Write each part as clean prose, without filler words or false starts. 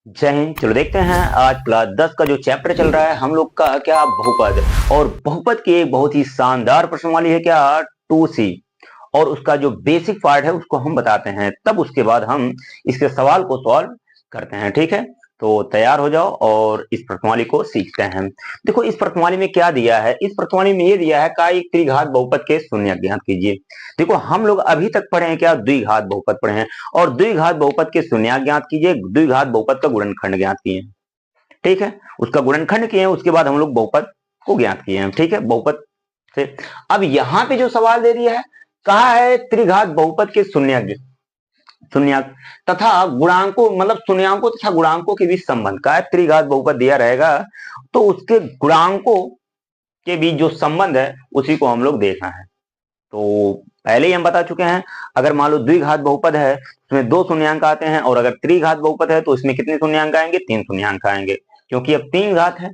जय हिंद। चलो देखते हैं आज क्लास 10 का जो चैप्टर चल रहा है हम लोग का क्या बहुपद। और बहुपद की एक बहुत ही शानदार प्रश्नावली है क्या 2C। और उसका जो बेसिक पार्ट है उसको हम बताते हैं, तब उसके बाद हम इसके सवाल को सॉल्व करते हैं। ठीक है, तो तैयार हो जाओ और इस प्रश्नावली को सीखते हैं। देखो इस प्रश्नावली में क्या दिया है, इस प्रश्नावली में ये दिया है का एक त्रिघात बहुपद के शून्य ज्ञात कीजिए। देखो हम लोग अभी तक पढ़े हैं क्या, द्विघात बहुपद पढ़े हैं, और द्विघात बहुपद के शून्य ज्ञात कीजिए, द्विघात बहुपद का गुणनखंड ज्ञात किए। ठीक है, उसका गुणनखंड किए, उसके बाद हम लोग बहुपद को ज्ञात किए हैं। ठीक है, बहुपद से अब यहाँ पे जो सवाल दे दिया है, कहा है त्रिघात बहुपद के शून्य तथा गुणांकों, मतलब शून्यांकों तथा गुणांकों के बीच संबंध का है। त्रिघात बहुपद दिया रहेगा तो उसके गुणांकों के बीच जो संबंध है उसी को हम लोग देखना है। तो पहले ही हम बता चुके हैं, अगर मान लो द्विघात बहुपद है उसमें 2 शून्यांक आते हैं, और अगर त्रिघात बहुपद है तो इसमें कितने शून्यांक आएंगे, 3 शून्यांक आएंगे, क्योंकि अब 3 घात है।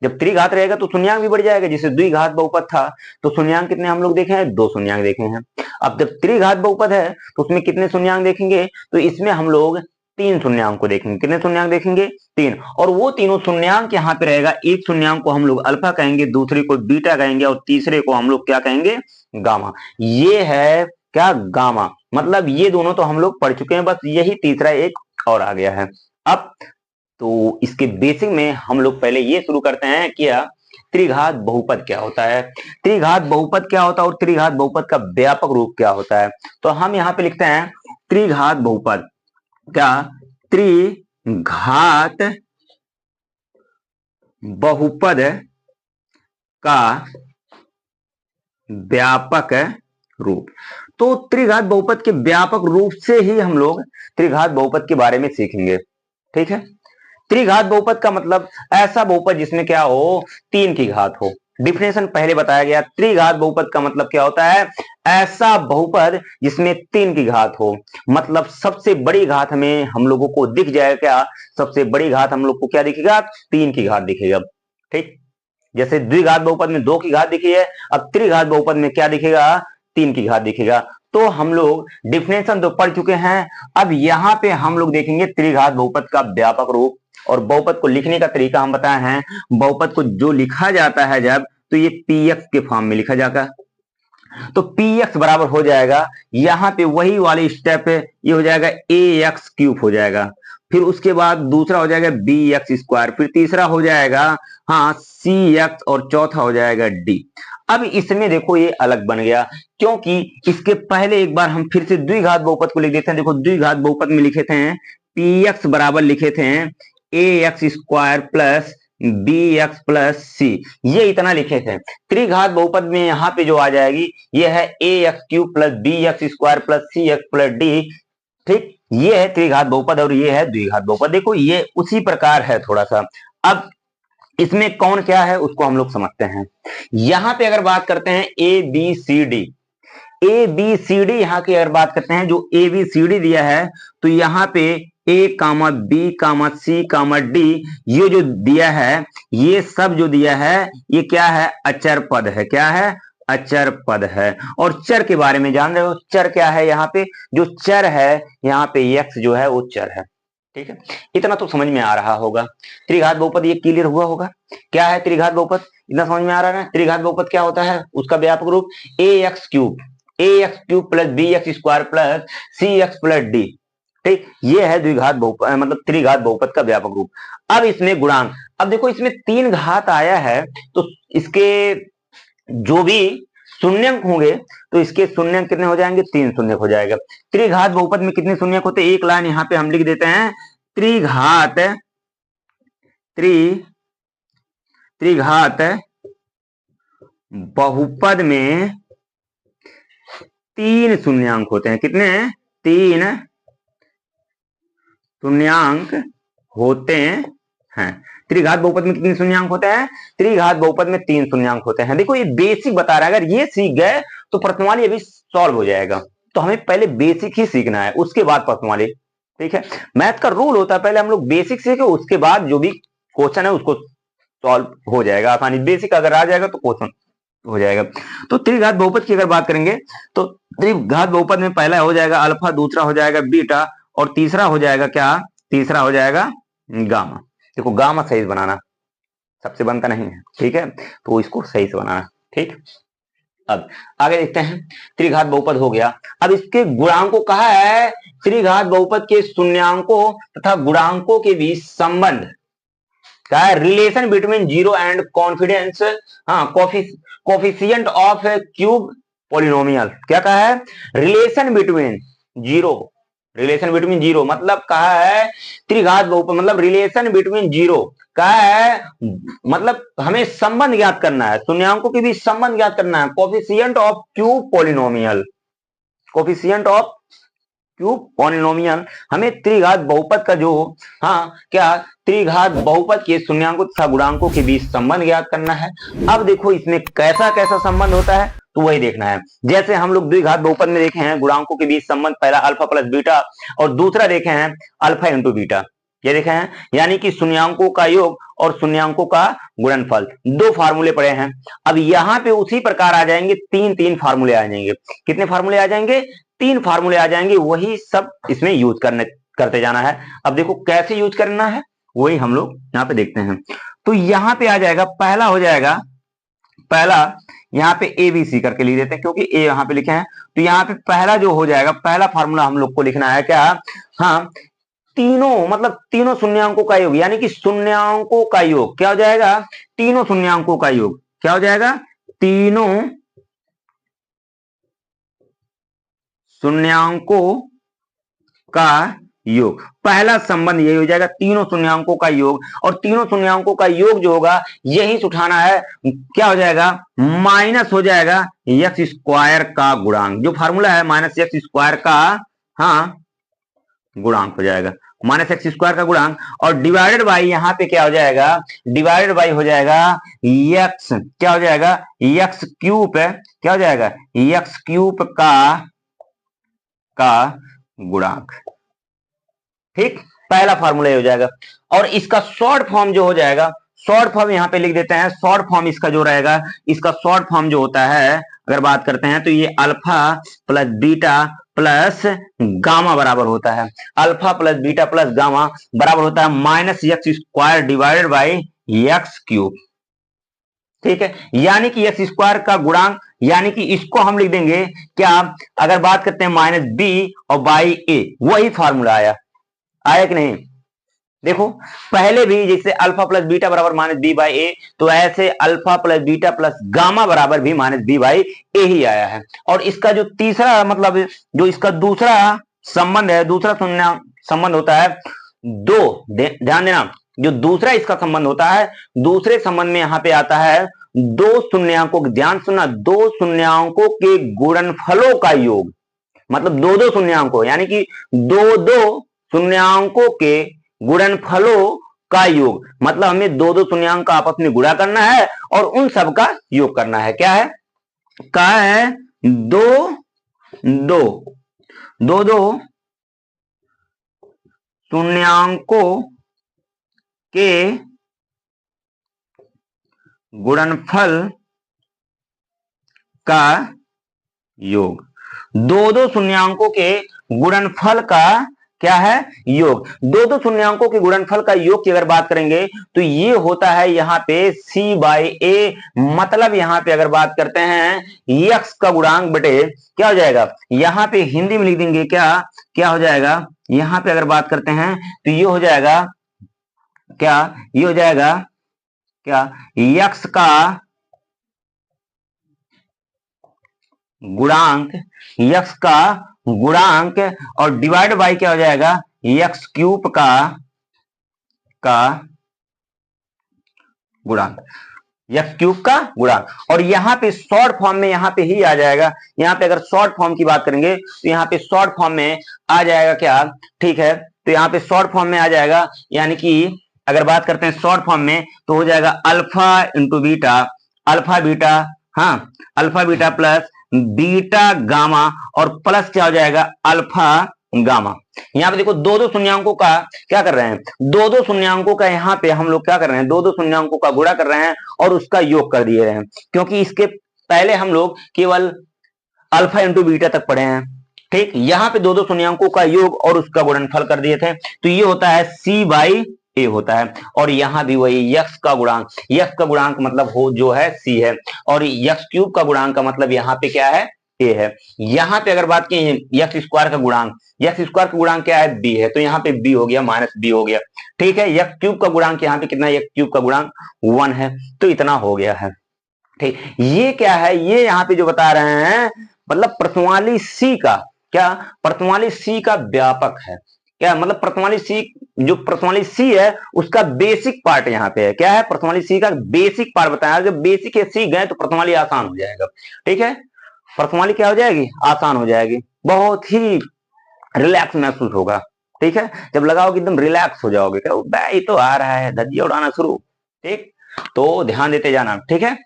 जब त्रिघात रहेगा तो शून्यांक भी बढ़ जाएगा। जैसे द्विघात बहुपद था तो शून्यांक कितने हम लोग देखे हैं, 2 शून्यांक देखे हैं। अब जब त्रिघात बहुपद है तो उसमें कितने शून्यांक देखेंगे, तो इसमें हम लोग 3 शून्यांक को देखेंगे। कितने शून्यांक देखेंगे, 3। और वो तीनों शून्यांक यहाँ पे रहेगा। एक शून्यांक को हम लोग अल्फा कहेंगे, दूसरे को बीटा कहेंगे, और तीसरे को हम लोग क्या कहेंगे, गामा। ये है क्या, गामा। मतलब ये दोनों तो हम लोग पढ़ चुके हैं, बस यही तीसरा एक और आ गया है। अब तो इसके बेसिक में हम लोग पहले ये शुरू करते हैं क्या, त्रिघात बहुपद क्या होता है, त्रिघात बहुपद क्या होता है, और त्रिघात बहुपद का व्यापक रूप क्या होता है। तो हम यहाँ पे लिखते हैं त्रिघात बहुपद क्या, त्रिघात बहुपद का व्यापक रूप। तो त्रिघात बहुपद के व्यापक रूप से ही हम लोग त्रिघात बहुपद के बारे में सीखेंगे। ठीक है, त्रिघात बहुपद का मतलब ऐसा बहुपद जिसमें क्या हो, 3 की घात हो। डिफिनेशन पहले बताया गया। त्रिघात बहुपद का मतलब क्या होता है, ऐसा बहुपद जिसमें 3 की घात हो। मतलब सबसे बड़ी घात में हम लोगों को दिख जाएगा क्या, सबसे बड़ी घात हम लोग को क्या दिखेगा, 3 की घात दिखेगा। ठीक, जैसे द्विघात बहुपद में 2 की घात दिखी है, अब त्रिघात बहुपद में क्या दिखेगा, 3 की घात दिखेगा। तो हम लोग डिफिनेशन तो पढ़ चुके हैं। अब यहाँ पे हम लोग देखेंगे त्रिघात बहुपद का व्यापक रूप। और बहुपद को लिखने का तरीका हम बताए हैं। बहुपद को जो लिखा जाता है जब, तो ये px के फॉर्म में लिखा जाता है। तो px बराबर हो जाएगा, यहाँ पे वही वाली स्टेप है, ये हो जाएगा ax क्यूब हो जाएगा। फिर उसके बाद दूसरा हो जाएगा bx स्क्वायर, फिर तीसरा हो जाएगा हाँ cx, और चौथा हो जाएगा d। अब इसमें देखो ये अलग बन गया, क्योंकि इसके पहले एक बार हम फिर से द्विघात बहुपद को लिख देते हैं। देखो द्विघात बहुपद में लिखे थे px बराबर लिखे थे ax square plus bx plus c, ये इतना लिखे थे। त्रिघात बहुपद में यहाँ पे जो आ जाएगी ये है ax cube plus bx square plus cx plus d। ठीक, ये है त्रिघात बहुपद और ये है द्विघात बहुपद। देखो ये उसी प्रकार है थोड़ा सा। अब इसमें कौन क्या है उसको हम लोग समझते हैं। यहाँ पे अगर बात करते हैं a b c d, a b c d यहाँ की अगर बात करते हैं, जो ए बी सी डी दिया है, तो यहाँ पे ए कामा बी कामा सी कामा डी, ये जो दिया है, ये सब जो दिया है ये क्या है, अचर पद है। क्या है, अचर पद है। और चर के बारे में जान रहे हो, चर क्या है, यहाँ पे जो चर है यहाँ पे x जो है वो चर है। ठीक है, इतना तो समझ में आ रहा होगा। त्रिघात बहुपद ये क्लियर हुआ होगा, क्या है त्रिघात बहुपद, इतना समझ में आ रहा है। त्रिघात बहुपद क्या होता है, उसका व्यापक रूप ax cube plus bx square plus cx plus d। ठीक, ये है द्विघात बहुपद, मतलब त्रिघात बहुपद का व्यापक रूप। अब इसमें गुणांक, अब देखो इसमें 3 घात आया है, तो इसके जो भी शून्यंक होंगे तो इसके शून्यंक कितने हो जाएंगे, 3 शून्यंक हो जाएगा। त्रिघात बहुपद में कितने शून्यंक होते हैं, एक लाइन यहाँ पे हम लिख देते हैं, त्रिघात त्रिघात बहुपद में 3 शून्यंक होते हैं। कितने, 3 शून्यंक होते हैं। त्रिघात बहुपद में कितने शून्यंक होते हैं, त्रिघात बहुपद में 3 शून्यंक होते हैं। देखो ये बेसिक बता रहा है, अगर ये सीख गए तो प्रश्नावली अभी सॉल्व हो जाएगा। तो हमें पहले बेसिक ही सीखना है, उसके बाद प्रश्नावली। ठीक है, मैथ का रूल होता है पहले हम लोग बेसिक सीखे, उसके बाद जो भी क्वेश्चन है उसको सॉल्व हो जाएगा आसानी। बेसिक अगर आ जाएगा तो क्वेश्चन हो जाएगा। तो त्रिघात बहुपद की अगर बात करेंगे तो त्रिघात बहुपद में पहला हो जाएगा अल्फा, दूसरा हो जाएगा बीटा, और तीसरा हो जाएगा क्या, तीसरा हो जाएगा गामा। देखो गामा सही से बनाना, सबसे बनता नहीं है, ठीक है, तो इसको सही से बनाना। ठीक, अब आगे देखते हैं, त्रिघात बहुपद हो गया। अब इसके गुणांकों कहा है, त्रिघात बहुपद के शून्यांकों तथा गुणांकों के बीच संबंध क्या है, relation between zero and confidence, हाँ, कोफिशिएंट ऑफ क्यूब पॉलिनोमियल। क्या कहा है, relation between zero, relation between zero मतलब कहा है त्रिघात बहुपद, मतलब रिलेशन बिटवीन जीरो कहा है, मतलब हमें संबंध ज्ञात करना है, शून्यांकों के बीच संबंध ज्ञात करना है, coefficient of cube polynomial, coefficient of cube polynomial, हमें त्रिघात बहुपद का जो, हाँ क्या, त्रिघात बहुपद के शून्यांकों तथा गुणांकों के बीच संबंध ज्ञात करना है। अब देखो इसमें कैसा कैसा संबंध होता है, तो वही देखना है। जैसे हम लोग द्विघात बहुपद में देखे हैं गुणांकों के बीच संबंध, पहला अल्फा प्लस बीटा और दूसरा देखे हैं अल्फा इंटू बीटा, ये देखे हैं, यानी कि शून्यांकों का योग और शून्यांकों का गुणनफल, दो फार्मूले पड़े हैं। अब यहाँ पे उसी प्रकार आ जाएंगे, तीन तीन फार्मूले आ जाएंगे। कितने फार्मूले आ जाएंगे, तीन फार्मूले आ जाएंगे, वही सब इसमें यूज करते जाना है। अब देखो कैसे यूज करना है, वही हम लोग यहाँ पे देखते हैं। तो यहाँ पे आ जाएगा, पहला हो जाएगा, पहला यहाँ पे ए बी सी करके लिख देते हैं, क्योंकि ए यहाँ पे लिखे हैं। तो यहाँ पे पहला जो हो जाएगा, पहला फार्मूला हम लोग को लिखना है क्या, हाँ, तीनों मतलब तीनों शून्यांकों का योग, यानी कि शून्यांकों का योग क्या हो जाएगा, तीनों शून्यांकों का योग क्या हो जाएगा, तीनों शून्यांकों का योग। पहला संबंध यही हो जाएगा, तीनों शून्यांकों का योग, और तीनों शून्यांकों का योग जो होगा यही से उठाना है, क्या हो जाएगा, माइनस हो जाएगा एक्स स्क्वायर का गुणांक, जो फार्मूला है माइनस एक्स स्क्वायर का, हाँ, गुणांक हो जाएगा, माइनस एक्स स्क्वायर का गुणांक, और डिवाइडेड बाई यहाँ पे क्या हो जाएगा, डिवाइडेड बाई हो जाएगा एक्स, क्या हो जाएगा, एक्स क्यूब, क्या हो जाएगा, एक्स क्यूब का गुणांक। ठीक, पहला फार्मूला हो जाएगा। और इसका शॉर्ट फॉर्म जो हो जाएगा, शॉर्ट फॉर्म यहाँ पे लिख देते हैं, शॉर्ट फॉर्म इसका जो रहेगा, इसका शॉर्ट फॉर्म जो होता है अगर बात करते हैं तो ये alpha plus beta plus gamma बराबर होता है, alpha plus beta plus gamma बराबर होता है minus x square divided by x cube. ठीक है, यानी कि एक्स स्क्वायर का गुणांक, यानी कि इसको हम लिख देंगे क्या, अगर बात करते हैं माइनस बी और बाई ए, वही फार्मूला आया कि नहीं। देखो पहले भी जैसे अल्फा प्लस बीटा बराबर माइनस बी बाई ए, तो ऐसे alpha plus beta plus gamma बराबर भी माइनस बी बाई ए ही आया है। और इसका जो तीसरा मतलब जो इसका दूसरा संबंध है, दूसरा संबंध होता है दो, ध्यान देना, जो दूसरा इसका संबंध होता है, दूसरे संबंध में यहां पे आता है दो शून्यांकों, ध्यान सुनना, दो शून्यांकों के गुणनफलों का योग, मतलब दो दो शून्यांकों, यानी कि दो दो शून्यांकों के गुणनफलों का योग, मतलब हमें दो दो शून्यांक का आपस में गुणा करना है और उन सब का योग करना है। क्या है, कहा है दो दो दो दो शून्यांकों के गुणनफल का योग, दो दो शून्यांकों के गुणनफल का क्या है, योग। दो दो शून्यांकों के गुणनफल का योग की अगर बात करेंगे तो ये होता है यहाँ पे c बाई ए, मतलब यहाँ पे अगर बात करते हैं x का गुणांक बटे, क्या हो जाएगा, यहाँ पे हिंदी में लिख देंगे क्या, क्या हो जाएगा, यहाँ पे अगर बात करते हैं तो ये हो जाएगा क्या, ये हो जाएगा क्या, x का गुणांक, x का गुणांक और डिवाइड बाई क्या हो जाएगा, एक्स क्यूब का गुणांक, एक्स क्यूब का गुणांक। और यहाँ पे शॉर्ट फॉर्म में यहाँ पे ही आ जाएगा, यहाँ पे अगर शॉर्ट फॉर्म की बात करेंगे तो यहाँ पे शॉर्ट फॉर्म में आ जाएगा क्या, ठीक है, तो यहाँ पे शॉर्ट फॉर्म में आ जाएगा, यानी कि अगर बात करते हैं शॉर्ट फॉर्म में तो हो जाएगा alpha into beta, alpha beta, हाँ, alpha beta plus beta gamma और प्लस क्या हो जाएगा, अल्फा गामा। यहाँ पे देखो दो दो शून्यांकों का क्या कर रहे हैं, दो दो शून्यांकों का यहाँ पे हम लोग क्या कर रहे हैं, दो दो शून्यांकों का गुणा कर रहे हैं और उसका योग कर दिए रहे हैं, क्योंकि इसके पहले हम लोग केवल अल्फा इंटू बीटा तक पढ़े हैं। ठीक, यहाँ पे दो दो शून्यांकों का योग और उसका गुणनफल कर दिए थे, तो ये होता है c बाई ए होता है। और यहाँ भी वही यक्स का गुणांक मतलब हो जो है सी है, और यक्स क्यूब का गुणांक का मतलब यहाँ पे क्या है, ए है। यहाँ पे अगर बात की यक्स स्क्वायर का गुणांक क्या है, बी है, तो यहाँ पे बी हो गया, माइनस बी हो गया। ठीक है, यक्स क्यूब का गुणांक यहाँ पे कितना है, यक्स क्यूब का गुणांक 1 है, तो इतना हो गया है। ठीक, ये क्या है, ये यहाँ पे जो बता रहे हैं मतलब प्रश्नावली सी का क्या, प्रश्नावली सी का व्यापक है क्या, मतलब प्रश्नावली सी, जो प्रश्नावली सी है उसका बेसिक पार्ट यहाँ पे है। क्या है, प्रश्नावली सी का बेसिक पार्ट बताया, जब बेसिक है सीख गए तो प्रश्नावली आसान हो जाएगा। ठीक है, प्रश्नावली क्या हो जाएगी, आसान हो जाएगी, बहुत ही रिलैक्स महसूस होगा। ठीक है, जब लगाओगे एकदम रिलैक्स हो जाओगे, क्या ये तो आ रहा है, धज्जियां उड़ाना शुरू। ठीक, तो ध्यान देते जाना। ठीक है,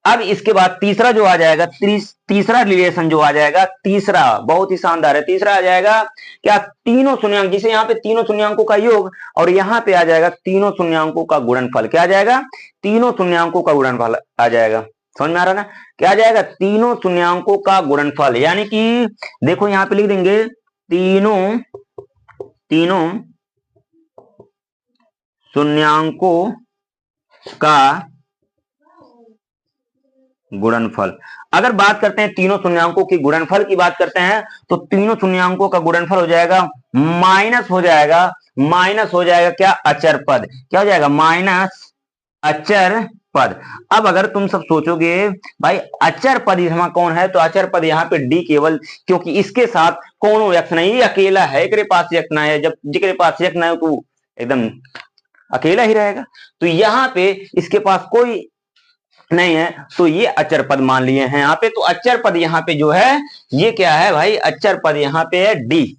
अब इसके बाद तीसरा जो आ जाएगा, तीसरा रिलेशन जो आ जाएगा, तीसरा बहुत ही शानदार है। तीसरा आ जाएगा क्या, तीनों शून्यंक, जिसे यहाँ पे तीनों शून्यंकों का योग, और यहाँ पे आ जाएगा तीनों शून्यंकों का गुणनफल। क्या आ जाएगा, तीनों शून्यंकों का गुणनफल आ जाएगा। समझ में आ रहा ना, क्या आ जाएगा, तीनों शून्यंकों का गुणनफल। यानी कि देखो यहाँ पे लिख देंगे तीनों शून्यंकों का गुणनफल। अगर बात करते हैं तीनों शून्यंकों की गुणनफल की बात करते हैं, तो तीनों शून्यंकों का गुणनफल हो जाएगा माइनस हो जाएगा क्या, अचर पद। क्या हो जाएगा, माइनस अचर पद। अब अगर तुम सब सोचोगे भाई अचर पद यहाँ कौन है, तो अचर पद यहाँ पे डी केवल, क्योंकि इसके साथ कौन यक्ष नहीं, ये अकेला है, एकरे पास यक्ष ना है, जब जिसके पास यक्ष ना है तो एकदम अकेला ही रहेगा, तो यहाँ पे इसके पास कोई नहीं है, तो ये अचर पद मान लिए हैं यहाँ पे। तो अचर पद यहाँ पे जो है ये क्या है भाई, अचर पद यहाँ पे है डी।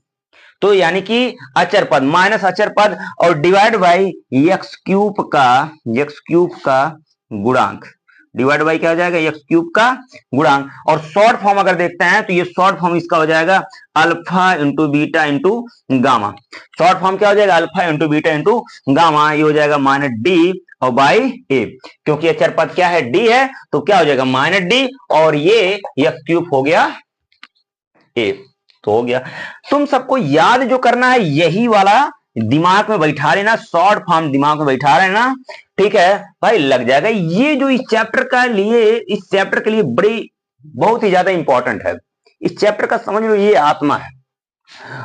तो यानी कि अचर पद माइनस अचर पद और डिवाइड बाई यक्स क्यूब का गुणांक, डिवाइड बाई क्या हो जाएगा, एक्स क्यूब का गुणांक। और शॉर्ट फॉर्म अगर देखते हैं तो ये शॉर्ट फॉर्म इसका हो जाएगा alpha into beta into gamma. Short form क्या हो जाएगा, alpha into beta into gamma, ये हो जाएगा माइनस डी और बाई ए, क्योंकि अचर पद क्या है, डी है, तो क्या हो जाएगा माइनस डी, और ये एक्स क्यूब हो गया ए, तो हो गया। तुम सबको याद जो करना है यही वाला दिमाग में बैठा लेना, शॉर्ट फॉर्म दिमाग में बैठा लेना। ठीक है भाई, लग जाएगा। ये जो इस चैप्टर के लिए बड़ी बहुत ही ज्यादा इंपॉर्टेंट है। इस चैप्टर का समझ लो ये आत्मा है।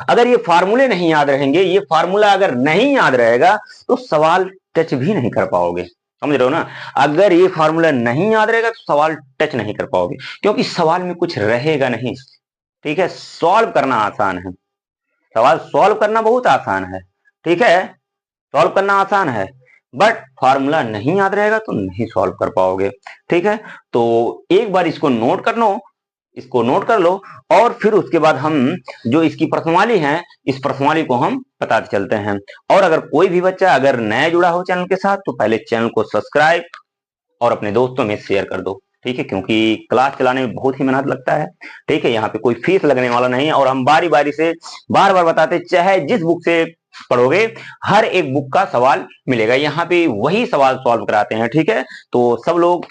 अगर ये फार्मूले नहीं याद रहेंगे, ये फार्मूला अगर नहीं याद रहेगा तो सवाल टच भी नहीं कर पाओगे। समझ रहे हो ना, अगर ये फार्मूला नहीं याद रहेगा तो सवाल टच नहीं कर पाओगे, क्योंकि सवाल में कुछ रहेगा नहीं। ठीक है, सॉल्व करना आसान है, सवाल सॉल्व करना बहुत आसान है। ठीक है, सॉल्व करना आसान है, बट फॉर्मूला नहीं याद रहेगा तो नहीं सॉल्व कर पाओगे। ठीक है, तो एक बार इसको नोट कर लो, और फिर उसके बाद हम जो इसकी प्रश्नावली है, इस प्रश्नावली को हम बताते चलते हैं। और अगर कोई भी बच्चा अगर नया जुड़ा हो चैनल के साथ, तो पहले चैनल को सब्सक्राइब और अपने दोस्तों में शेयर कर दो। ठीक है, क्योंकि क्लास चलाने में बहुत ही मेहनत लगता है। ठीक है, यहाँ पे कोई फीस लगने वाला नहीं है, और हम बारी बारी से बार बार बताते, चाहे जिस बुक से पढ़ोगे हर एक बुक का सवाल मिलेगा, यहाँ पे वही सवाल सॉल्व कराते हैं। ठीक है, तो सब लोग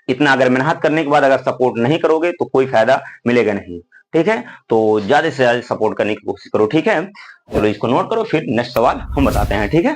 इतना अगर मेहनत करने के बाद अगर सपोर्ट नहीं करोगे तो कोई फायदा मिलेगा नहीं। ठीक है, तो ज्यादा से ज्यादा सपोर्ट करने की कोशिश करो। ठीक है, चलो इसको नोट करो, फिर नेक्स्ट सवाल हम बताते हैं। ठीक है।